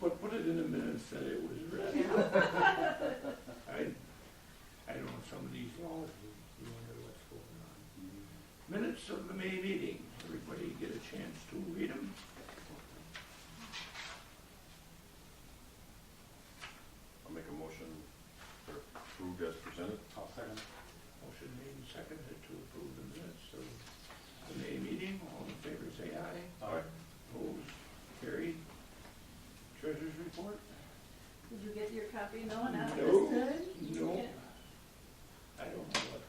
Put it in the minutes that it was read. I don't know, some of these laws, you wonder what's going on. Minutes of the May meeting, everybody get a chance to read them. I'll make a motion for approved as presented. I'll second. Motion made and seconded to approve the minutes of the May meeting. All in favor say aye. Aye. Opposed, carried. Treasurer's report? Did you get your copy? No, not No. this time? No. Yeah. I don't know what.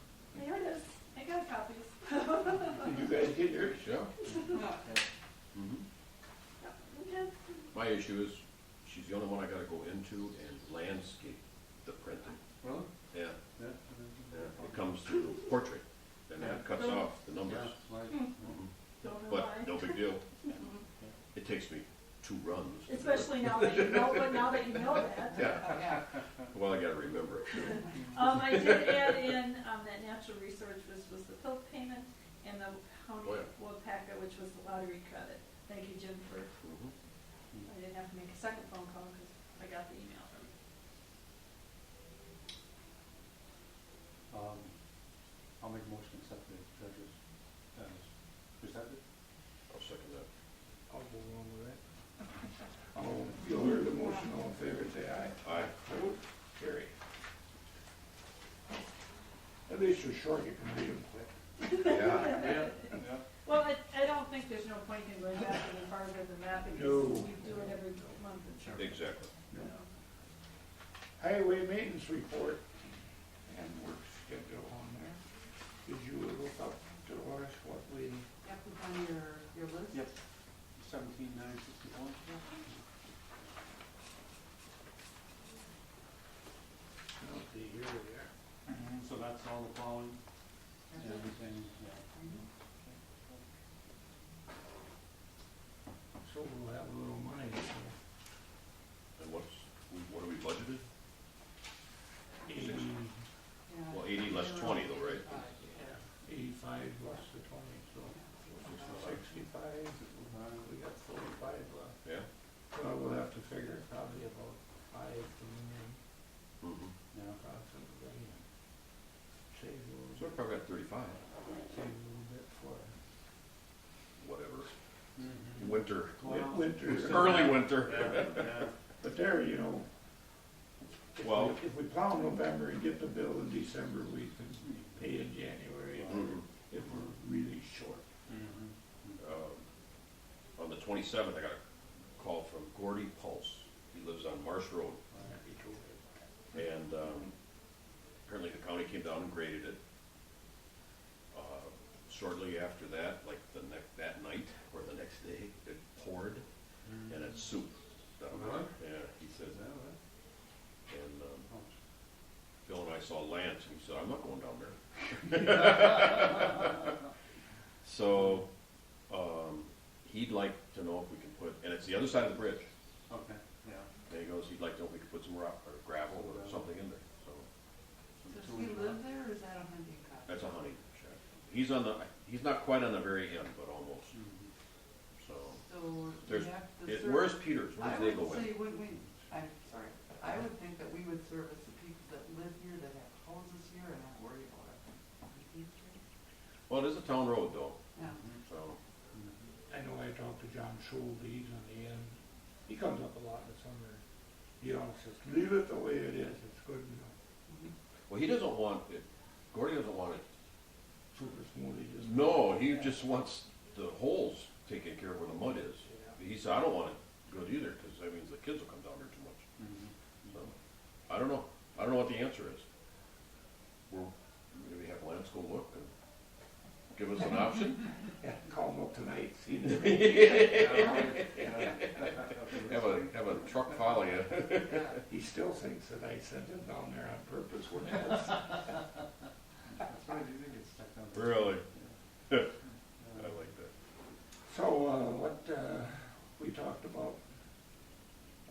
Here it is. I got copies. Did you guys get yours? Yeah. Mm-hmm. Okay. My issue is, she's the only one I gotta go into and landscape the printing. Really? Yeah, Yeah. yeah, it comes to portrait, and that cuts off the numbers. Yeah, right. Mhm. Don't know But why. no big deal. It takes me 2 runs. to do it. Especially now that you know, but now that you know that. Yeah, well, I gotta remember it too. I did add in, that natural resource was the PILT payment and the county Oh, yeah. Weyauwega, which was the lottery credit. Thank you, Jim, for, Mhm. I didn't have to make a second phone call because I got the email from you. I'll make a motion to accept the treasurer's as presented. I'll second that. I'll go along with that. You heard the motion, all in favor, say aye. Aye. Opposed, carried. At least you're short, you can read them quick. Yeah. Yeah. Well, I don't think there's no point in going back any farther than that because No. you do it every month. Exactly. You know. Highway maintenance report and work schedule on there. Did you look up, Dolores, what we, Yep, it's on your list. Yep. 17,961. let's see, here we are. So that's all the following, That's and it. everything, yeah. So we'll have a little money, so And what are we budgeted? 80, Yeah. Well, 80 less 20 though, right? yeah, 85 plus the 20, so 65. We got 45 left. Yeah? Well, we'll have to figure probably about 5 coming in Mm-hmm. Yeah. approximately. Save a little So we're probably at 35. save a little bit for Whatever. Mhm. Winter. Well, winter. Early winter. Yeah, yeah. But there, you know, Well- if we plow November and get the bill in December, we can pay in January Mhm. if we're really short. Mhm. On the 27th, I got a call from Gordy Pulse. He lives on Marsh Road. And apparently the county came down and graded it. Shortly after that, like that night or the next day, it poured and it's soup down there. Really? Yeah, he said Is that that. right? And Oh. Bill and I saw Lance and he said, I'm not going down there. So he'd like to know if we can put, and it's the other side of the bridge. Okay, yeah. And he goes, he'd like to know if we could put some rock or gravel or something in there. So Does he live there or is that a hunting cottage? that's a honey shack. He's not quite on the very end, but almost. Mhm. So So there's, we have to where's Peters? Where I does they would go in? say, wouldn't we, I'm sorry, I would think that we would service the people that live here, that have houses here and aren't worried about it. Well, it is a town road though, Yeah. so. Mhm. I know I talked to John Schulte, he's on the end. He comes up a lot in the summer. He always says, leave it the way it is, it's good enough. Well, he doesn't want it, Gordy doesn't want it. Super smooth, he just. No, he just wants the holes taken care of where the mud is. Yeah. He said, I don't want it good either, because that means the kids will come down there too much. Mhm. So, I don't know. I don't know what the answer is. Maybe have Lance go look and give us an option. Yeah, call him up tonight, see if Have a truck follow you. he still thinks that I sent him down there on purpose when it was. That's right, you think it's stuck down there. Really? I Yeah. like that. So, what, we talked about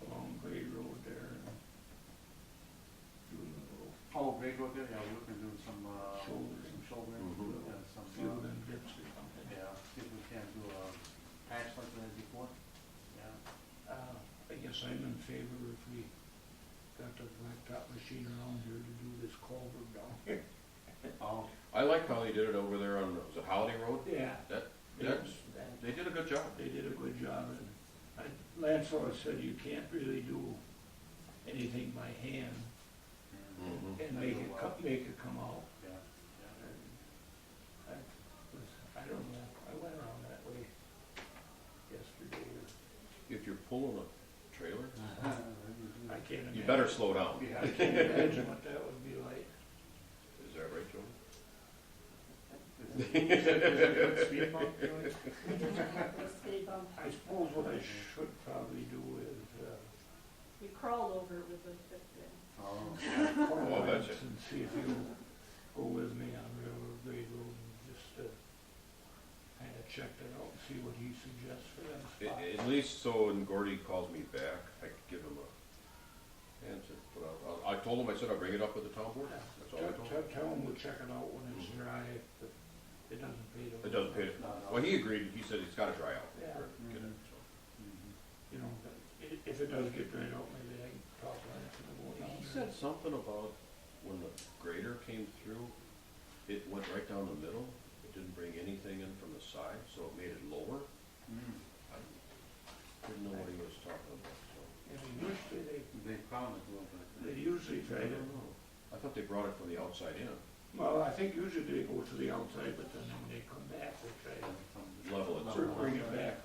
along Grade Road there, doing a little Oh, Greg Road there, yeah, we're looking to do some, Shouldering. some shouldering, Mhm. and some, field and dips or something. yeah, see if we can do a patch like we had before. Yeah. I guess guess I'm in favor if we got the blacktop machine around here to do this culvert down here. Oh, I like how they did it over there on, was it Holiday Road? Yeah. They did a good job. They did a good job, and Lance always said you can't really do anything by hand Mhm. and make it come out. yeah, And I don't know, I went around that way yesterday, If you're pulling a trailer, yeah. I can't imagine. you better slow down. Yeah, I can't imagine what that would be like. Is that right, Joey? Is it a good speed bump, Joey? I suppose what I should probably do is, We crawled over it with a fifth thing. Oh, call Oh, Lance that's it. and see if he'll go with me on Railroad Grade Road and just, kinda check that out and see what he suggests for that spot. At least so when Gordy calls me back, I can give him a answer. But I told him, I said I'll bring it up with the town board. That's all I told him. Tell him we'll check it out when it's dry, but it doesn't pay to. It doesn't pay, well, he agreed, he said it's gotta dry out. Yeah. or get it, so. You know, but if it does get dried out, maybe I can talk Lance and go down He there. said something about when the grader came through, it went right down the middle. It didn't bring anything in from the side, so it made it lower. I didn't know what he was talking about, so. And usually they found it a little they bit. usually try I to, don't know. I thought they brought it from the outside in, well, I think usually they go to the outside, but then when they come back, they try to level it. bring it back,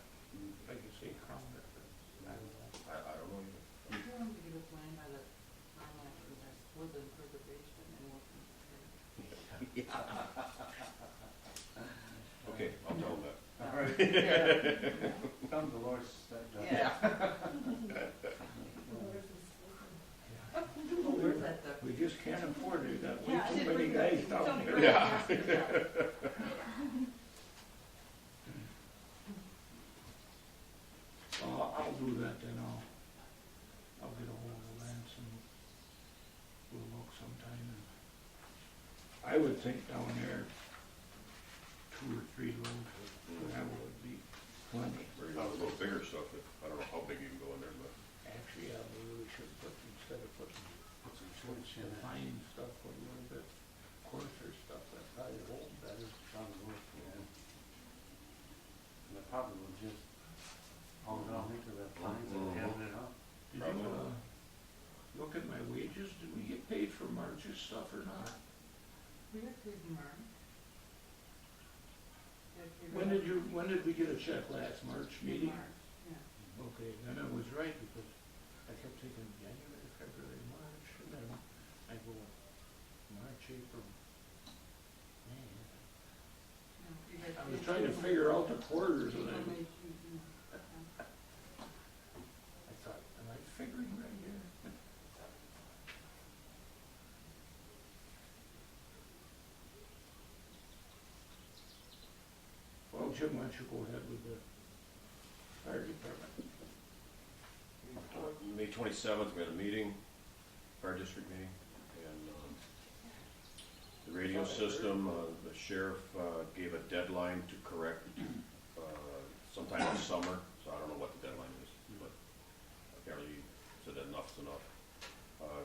like you say, crown it, but I don't know. I don't know either. I tell them to give us land by the farmland, because there's woodland preservation and working. Okay, I'll tell him that. All right, yeah. Come to Lois, Yeah. Where's that, We just can't afford it, got way Yeah, I too didn't many bring guys that. down Don't there. Yeah. bring that. I'll do that then, I'll get a hold of Lance and we'll look sometime. And I would think down there, 2 or 3 loads of gravel would be plenty. Or you know, a little bigger stuff, I don't know how big you can go in there, but. Actually, yeah, we really should put, instead of putting Put some choice in the it. fine stuff, put a little bit coarser stuff, that probably hold better. Probably would, yeah. And it probably would just hold it on into the pines and held it up. Did Probably you, not. look at my wages, did we get paid for March's stuff or not? We got paid in March. When did we get a check last March meeting? March, yeah. Okay, then I was right, because I kept thinking January, February, March, and then I go, March, April, May. No, we got I was paid trying to April, figure out the quarters, and April, I May, June, thought, am I figuring right here? Well, Jim, why don't you go ahead with the fire department? May 27th, we had a meeting, fire district meeting, and the radio system, the sheriff gave a deadline to correct sometime this summer, so I don't know what the deadline is, but apparently he said that enough's enough.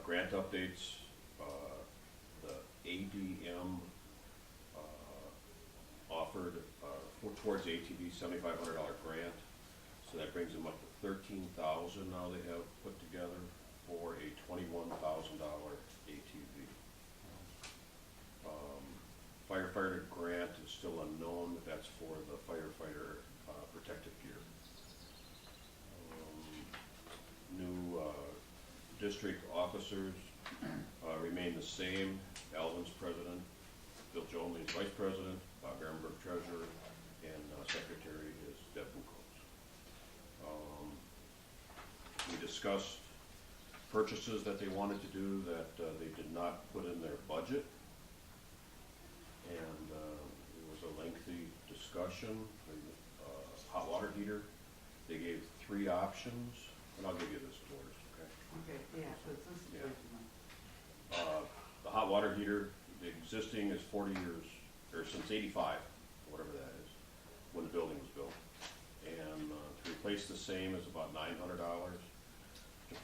Grant updates, the ADM offered towards ATV $7,500 grant. So that brings them up to $13,000 now they have put together for a $21,000 ATV. Firefighter grant is still unknown, but that's for the firefighter protective gear. New district officers remain the same. Alvin's president, Bill Jones is vice president, Bob Ehrenberg treasurer, and secretary is Deb Buchholz. We discussed purchases that they wanted to do that they did not put in their budget. And it was a lengthy discussion. Hot water heater, they gave 3 options, and I'll give you this, Doris, okay? okay, yeah, so it's this Yeah. situation. The hot water heater, the existing is 40 years, or since 85, whatever that is, when the building was built. And to replace the same is about $900.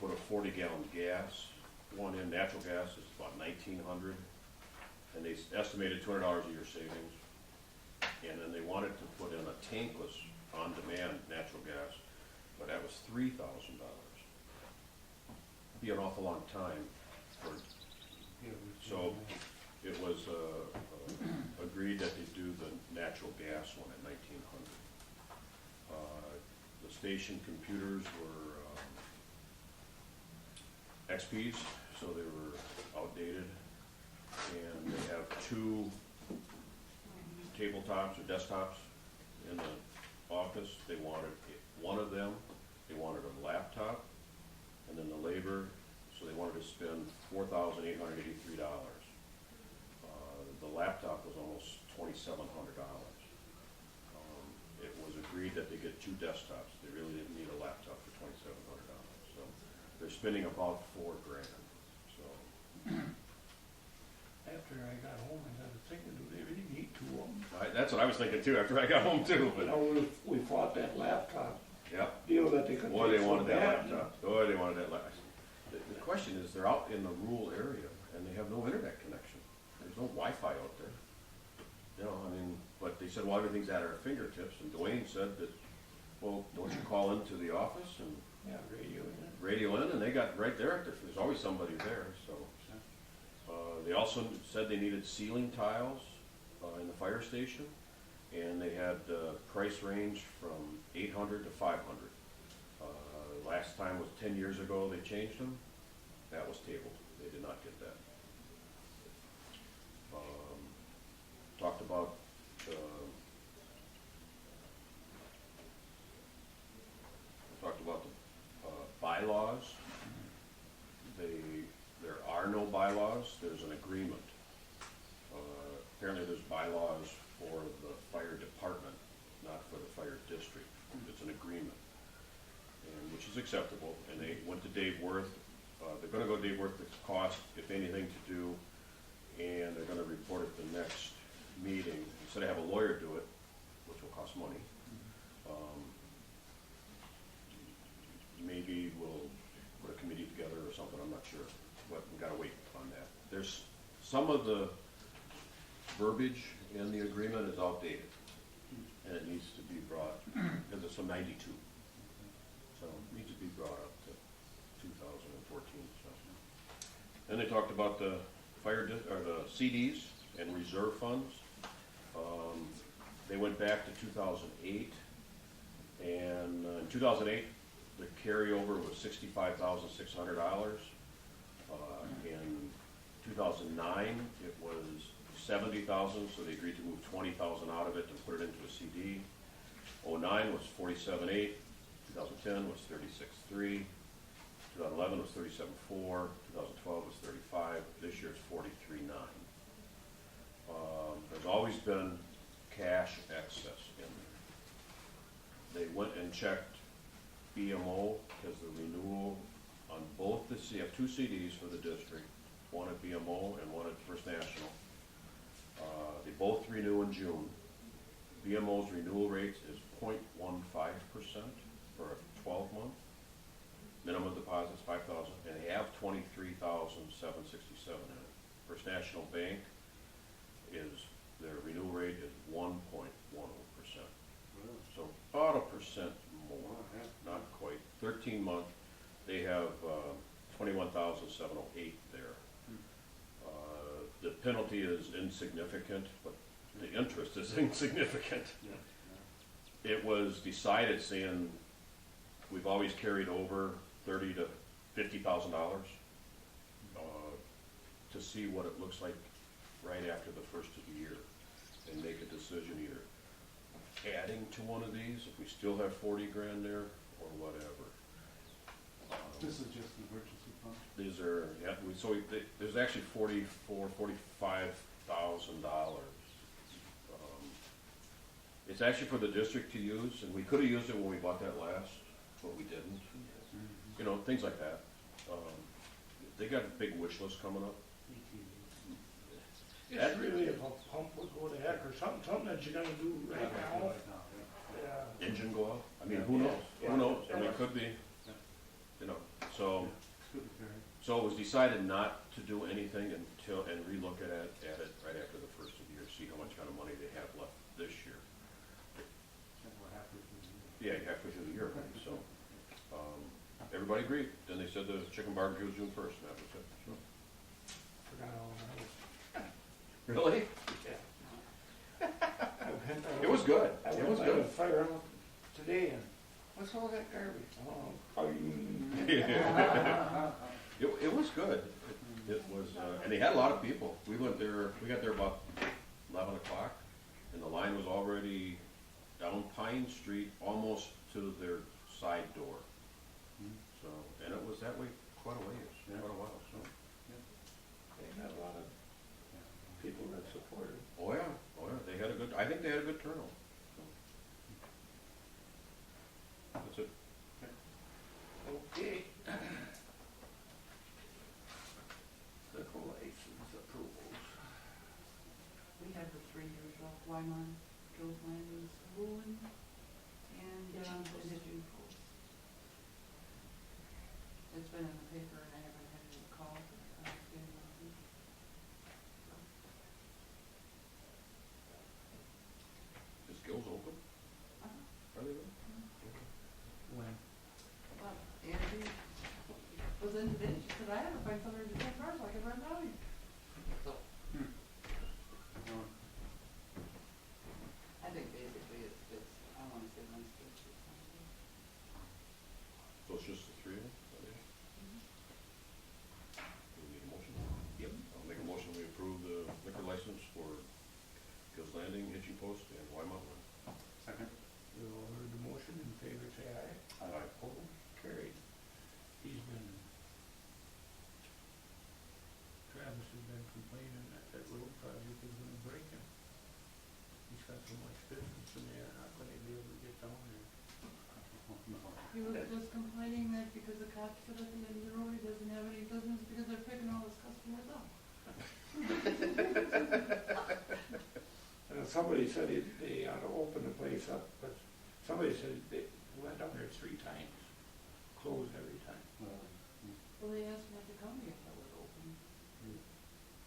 put a 40-gallon gas one in. Natural gas is about $1,900, and they estimated $200 a year savings. And then they wanted to put in a tankless, on-demand natural gas, but that was $3,000. Be an awful long time for, so it was agreed that they do the natural gas one at $1,900. The station computers were XPs, so they were outdated, and they have 2 tabletops or desktops in the office. They wanted one of them, they wanted a laptop, and then the labor, so they wanted to spend $4,883. The laptop was almost $2,700. It was agreed that they get 2 desktops. They really didn't need a laptop for $2,700, so they're spending about $4,000. So After I got home, I got thinking, do they really need 2 of them? that's what I was thinking too after I got home too. You But know, we fought that laptop yeah, deal that they could boy, take they so wanted that bad. laptop. Boy, they wanted that laptop. The question is, they're out in the rural area and they have no internet connection. There's no Wi-Fi out there. You know, I mean, but they said, well, everything's at our fingertips. And Dwayne said that, well, don't you call into the office and Yeah, radio. radio in? And they got right there. There's always somebody there. So they also said they needed ceiling tiles in the fire station, and they had price range from $800 to $500. Last time was 10 years ago. They changed them. That was tabled. They did not get that. Talked about the bylaws. There are no bylaws. There's an agreement. Apparently, there's bylaws for the fire department, not for the fire district. It's an agreement, and which is acceptable. And they went to Dave Worth. They're going to go to Dave Worth. The cost, if anything, to do, and they're going to report at the next meeting. Instead of have a lawyer do it, which will cost money, maybe we'll put a committee together or something. I'm not sure, but we got to wait on that. There's some of the verbiage in the agreement is outdated, and it needs to be brought, because it's from '92, so it needs to be brought up to 2014. So. Then they talked about the the CDs and reserve funds. They went back to 2008, and in 2008, the carryover was $65,600. In 2009, it was $70,000, so they agreed to move $20,000 out of it and put it into a CD. 09 was $47,800. 2010 was $36,300. 2011 was $37,400. 2012 was $35,000. This year it's $43,900. There's always been cash excess in there. They went and checked BMO, because the renewal on both you have 2 CDs for the district, one at BMO and one at First National. They both renew in June. BMO's renewal rate is 0.15% for a 12-month. Minimum deposit is $5,000, and they have $23,767 in it. First National Bank their renewal rate is 1.10%. So about 1% more, not quite. 13-month, they have 21,708 there. The penalty is insignificant, but the interest is insignificant. It was decided saying we've always carried over $30,000 to $50,000 to see what it looks like right after the first of the year, and make a decision either adding to one of these if we still have 40 grand there or whatever. This is just the emergency fund? These are, yeah, there's actually $45,000. It's actually for the district to use, and we could have used it when we bought that last, but we didn't. You know, things like that. They got a big wish list coming up. It's really if a pump would go to heck or something that you're gonna do right now. Yeah. Engine go out? I mean, who knows? Yeah. Who knows? I mean, it could be, you know, so So, Good, very. so it was decided not to do anything until, and relook at it right after the first of the year, see how much kind of money they have left this year. And we're happy with the Yeah, halfway through the year, right, so, everybody agreed, then they said the chicken barbecue was June first, and that was it, so. Forgot all about it. Really? Yeah. It was good, I it went was by good. the fire out today and, what's all that garbage? Oh, It was good, it was, and they had a lot of people, we got there about 11 o'clock, and the line was already down Pine Street, almost to their side door. So, and it was that way quite a ways, Yeah. quite a while, so. they had a lot of people that supported. Oh yeah, they had a good, I think they had a good turnout. So. That's it. Okay. Liquor license approvals. We have the three usual, Wyman, Joe's Landing Saloon, and Hitching Post. It's been in the paper and I haven't had any calls, I understand nothing. Is Gills open? Uh-huh. Are they open? When? But Angie was in today, she said, I had to find somewhere to take cars so I could run down here. So, I think basically it's just, I wanna say nice things or something. So it's just the three of them? Are they? Do we need a motion? Yep. I'll make a motion, we approve the liquor license for Gills Landing, Hitching Post, and Wymont. Second. You all heard the motion, in favor say aye. Aye. Opposed, carried. Travis has been complaining that road project is gonna break him. He's got so much business and they're not gonna be able to get down there. He was just complaining that because the cops said at the end of the road, he doesn't have any business because they're picking all his customers up. And somebody said they ought to open the place up, but somebody said they went down there 3 times, closed every time. Well, they asked me at the county if that was open.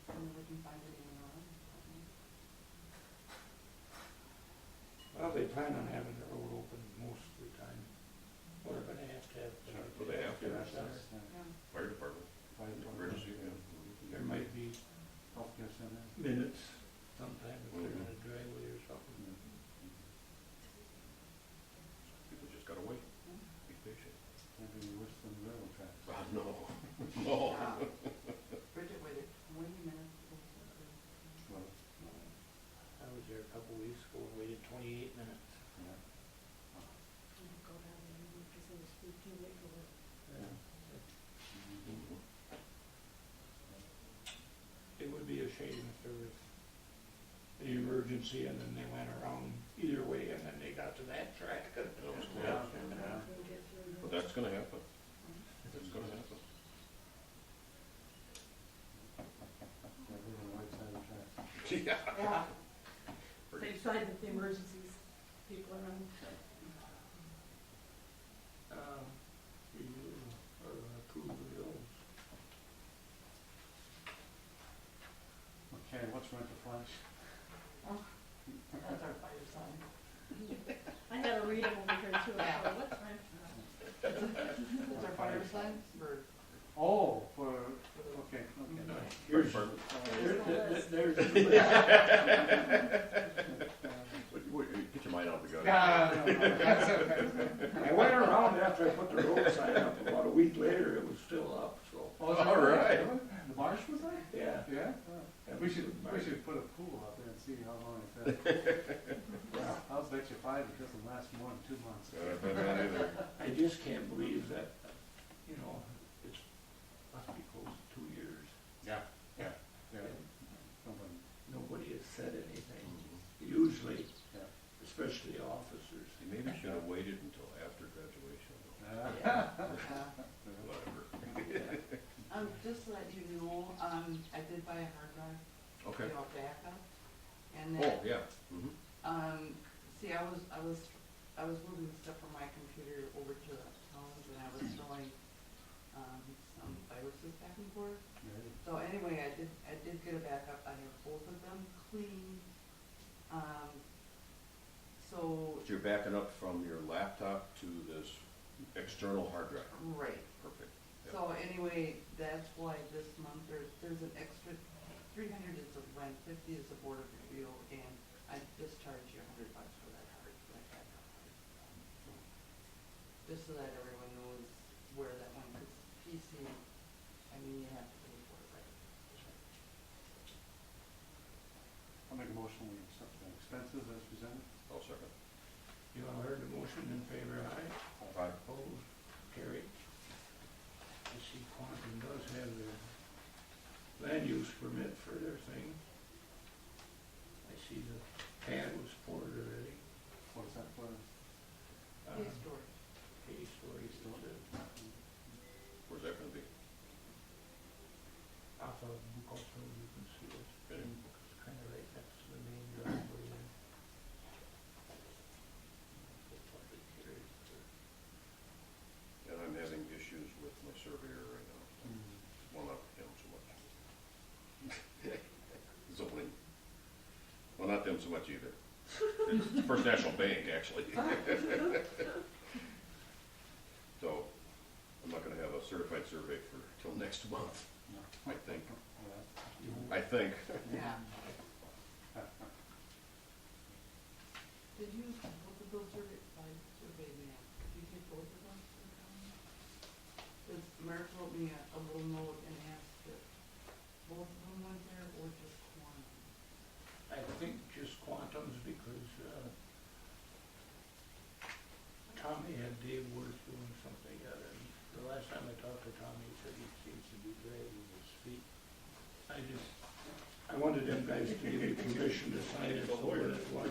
And they didn't find anyone around. Well, they plan on having the road open most of the time. We're gonna have to have. Well, they have to. Center. Yeah. Fire department, emergency, yeah. There might be Healthcare center. minutes sometime if they're in a driveway or something. People just gotta wait, be patient. Maybe worse than the railroad tracks. No, no. Bridget waited 20 minutes. Well, I was there a couple weeks ago, and waited 28 minutes. yeah. Yeah. Mhm. It would be a shame if there was an emergency and then they went around either way and then they got to that track. That was Yeah, close. yeah. But that's gonna happen, that's gonna happen. Never the right side of the tracks. Yeah. Yeah. Same side that the emergencies people are on. Review or approve the bills. Okay, what's rent a flash? That's our fire sign. I had to read them over here too, I thought, what time? That's our fire sign for. Oh, for, okay, okay. Here's, Department. there's. Get your mind out of the gutter. I went around after I put the road sign up, about a week later, it was still up, so. Oh, is that All right. The marsh was there? Yeah. Yeah? We should put a pool out there and see how long it does. I'll bet you 5 it doesn't last more than 2 months. Either. I just can't believe that, you know, it's, must be close to 2 years. Yeah. Somebody, Nobody has said anything. Usually, yeah. especially officers. You maybe should have waited until after graduation. Whatever. Just to let you know, I did buy a hard drive, Okay. you know, backup. And Oh, then, yeah. Mhm. see, I was moving stuff from my computer over to Towns and I was throwing, this back and forth. Right. So anyway, I did get a backup, I have both of them clean. So, So you're backing up from your laptop to this external hard drive? right, Perfect. Yep. so anyway, that's why this month there's an extra 300 is the rent, 50 is the board of review, and I just charge you $100 for that backup. Just so that everyone knows where that one, cause PC, I mean, you have to pay for it, right? I'll make a motion, we accept the expenses as presented. I'll second. You all heard the motion, in favor, aye? Aye. Opposed, carried. I see Quantum does have their land use permit for their thing. I see the pad was poured already. What's that for? Hey, storage. Hay storage, Where's that gonna be? off of Bucos Road, you can see it. Okay. It's kind of right next to the main driveway there. Public hearing for- And I'm having issues with my surveyor right now. Well, not him so much. Zoning. Well, not them so much either. It's First National Bank, actually. So, I'm not gonna have a certified survey for, till next month, No. I think. You won't- I think. Yeah. Did you, both of those survey maps, did you take both of those to the county? Cause Mark wrote me a little note and asked if both of them went there or just one. I think just Quantums because, Tommy had Dave Worth doing something together. And the last time I talked to Tommy, he said he seems to be dragging his feet. I wanted them guys to give me permission to sign it so that it was.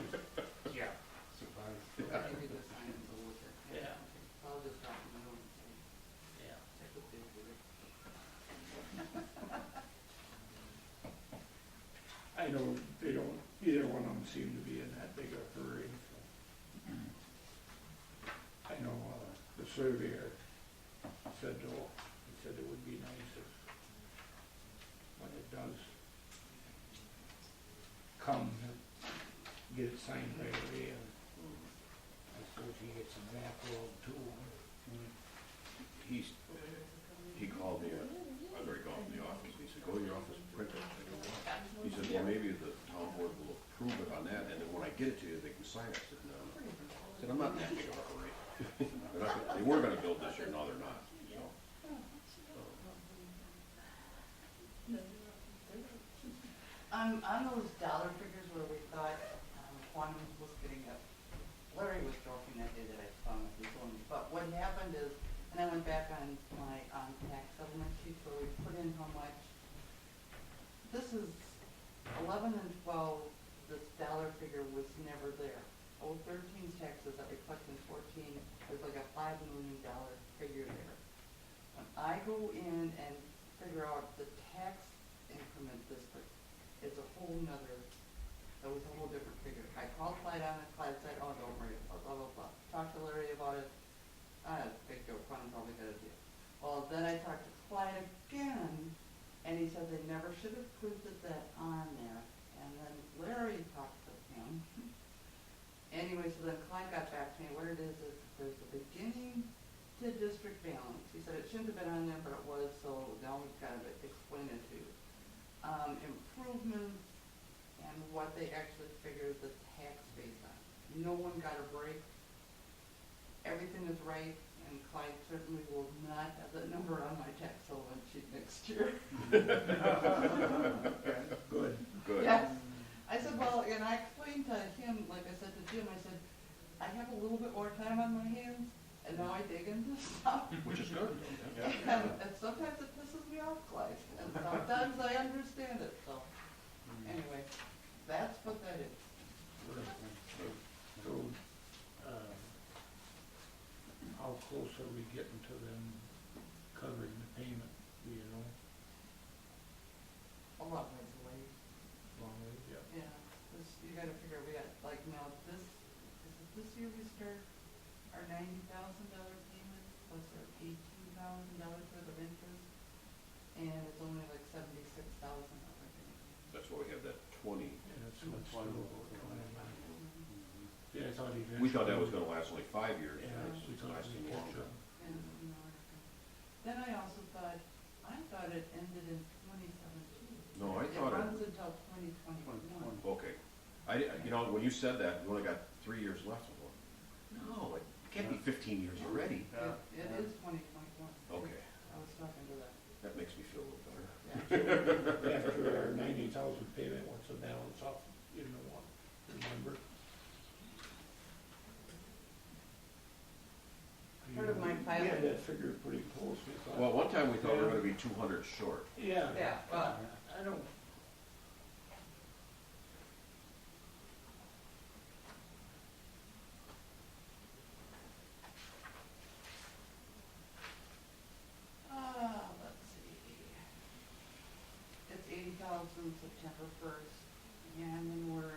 Yeah. Surprise. Maybe the sign is a little bit. Yeah. Okay. I'll just drop them a note and say, Yeah. check with Dave Worth. I know they don't, either one of them seem to be in that big a hurry. So. I know, the surveyor said, oh, he said it would be nice if, when it does come, to get it signed right away, and I suppose he gets a map rolled too. He called me, I've already gone to the office, he said, go to your office, print it. I go, "What?" He said, well, maybe the town board will approve it on that, and then when I get it to you, they can sign it. I said, no. I said, I'm not in that big of a hurry. They were gonna build this year, now they're not, so. On those dollar figures where we thought, Quantum was getting up, Larry was joking that day that I found it was only, but what happened is, and I went back on my, tax settlement sheet where we put in how much. This is 11 and 12, this dollar figure was never there. 13's taxes that reflect in 14, there's like a $5 million figure there. When I go in and figure out the tax increment district, it's a whole nother, it was a whole different figure. I called Clyde on it, Clyde said, oh, don't worry, blah, blah, blah, blah. Talked to Larry about it, big deal, Quantum probably got a deal. Well, then I talked to Clyde again, and he said they never should have printed that on there. And then Larry talked to him. Anyway, so then Clyde got back to me, what it is there's a beginning to district balance. He said it shouldn't have been on there, but it was, so now we've got to explain it to you. Improvements and what they actually figured the tax base on. No one got a break. Everything is right, and Clyde certainly will not have that number on my tax settlement sheet next year. Good. Good. Yes. I said, well, and I explained to him, like I said to Jim, I said, I have a little bit more time on my hands, and now I dig into stuff. Which is good. And sometimes it pisses me off, Clyde, and sometimes I understand it, so, anyway, that's what that is. So, how close are we getting to them covering the payment, do you know? A lot ways away. Long way, yeah. Yeah, this, you gotta figure, we got, like, now, this year we start our $90,000 payment, plus our $18,000 worth of interest. We thought that was gonna last only 5 years, Yeah, and we it's thought lasting we'd catch longer. up. And, you know, then I also thought, it ended in 2017. No, I It thought runs until 2021. Okay. You know, when you said that, we only got 3 years left. I'm going, no, it can't be 15 years already. It is 2021. Okay, I was talking to that. that makes me feel a little better. Yeah. After our 90,000 payment, what's the balance off, you know what, remember? Part of my We pilot- had that figure pretty close, we thought. Well, one time we thought we were gonna be 200 short. Yeah. Yeah, well, I don't. let's see. It's 80,000 September 1st, and then we're.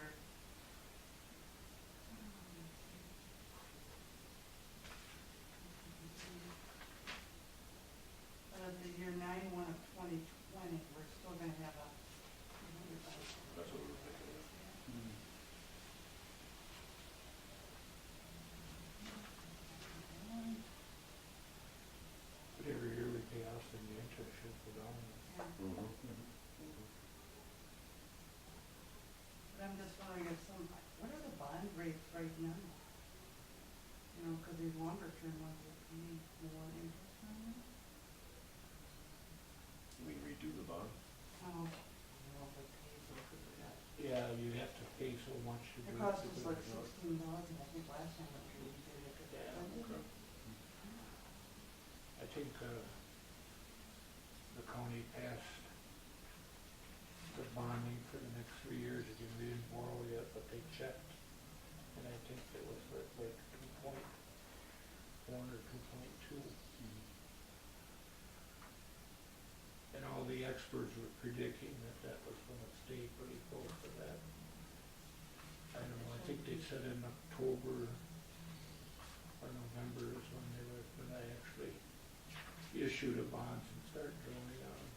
The year 9/1 of 2020, we're still gonna have a. That's what we were thinking of. But every year we pay off and the interest should go down. Mhm. But I'm just wondering if what are the bond rates right now? You know, cause these longer term ones are paying more interest on them. We redo the bond? Oh, I don't know if it pays or if it got. Yeah, you have to pay so much to It do. cost us like $16, I think last time we did it. Yeah, okay. I think, the county passed the bonding for the next 3 years, again, we didn't borrow yet, but they checked. And I think it was like 2.1 or 2.2. And all the experts were predicting that was gonna stay pretty close to that. I don't know, I think they said in October or November is when I actually issue the bonds and start drawing on them.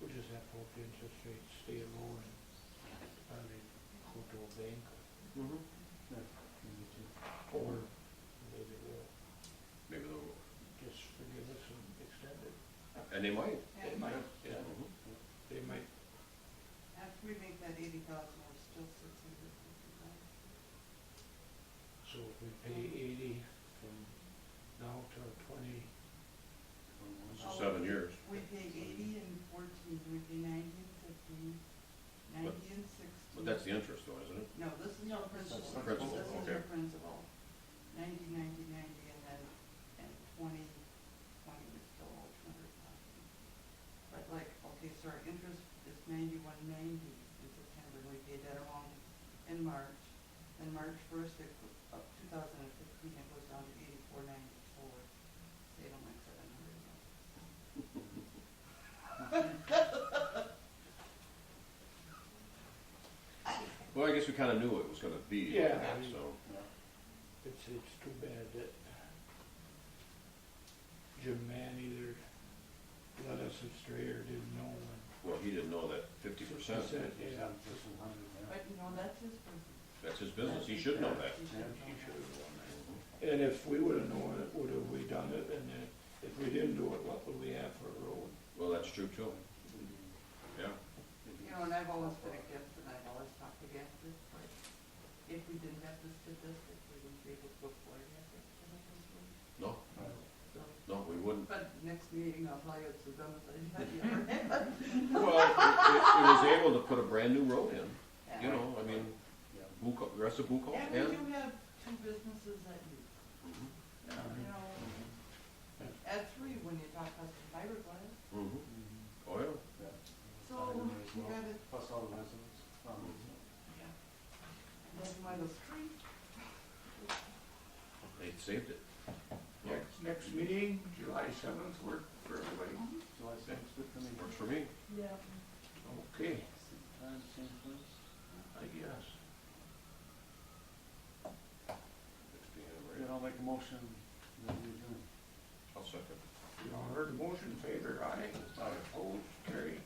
We just have to hope the interest rates stay low and probably go to a bank Mm-hmm. or maybe they'll Maybe they'll, just forgive us and extend it. and they might. They might, yeah, Mhm. they might. After we make that 80,000, we're still 650,000. So if we pay 80 from now till 20, So 7 years. We pay 80 and 14, we pay 90 and 15, 90 and 16. But that's the interest though, isn't it? No, this is your principal. the principal, This is okay. your principal. 90, 90, 90, and then, and 20 is still 200,000. But like, okay, so our interest is 9190 in September, and we paid that amount in March. Then March 1st, of 2015, it goes down to 8494, saving like $700. Well, I guess we kinda knew it was gonna be Yeah. like that, so. it's too bad that Jim Mann either let us astray or didn't know. Well, he didn't know that 50%, Yeah. But you know, that's his business. that's his business, he should know that. He should know He that. should have done that. And if we would've known it, would have we done it? And then if we didn't do it, what would we have for a road? Well, that's true too. Yeah. You know, and I've always been against it, and I've always talked against it, but if we didn't have the statistics, we wouldn't be able to go forward after it. No, So, no, we wouldn't. but next meeting, I'll tell you it's the dumbest idea I've ever had. Well, it was able to put a brand new road in, you Yeah. know, I mean, the rest of Bucco, And and. we do have two businesses that use, Mhm. you know, at three when you talk custom fiberglass. Mhm. Oh, yeah. So, you gotta, Plus all the residents. yeah. And that's why those three. They saved it. Next meeting, July 7th, work for everybody. July sounds good to me. Works for me. Yeah. Okay, Same time, same place. I guess. 6 p.m., Then right? I'll make a motion that we adjourn. I'll second. You all heard the motion, favor, aye, opposed, carried.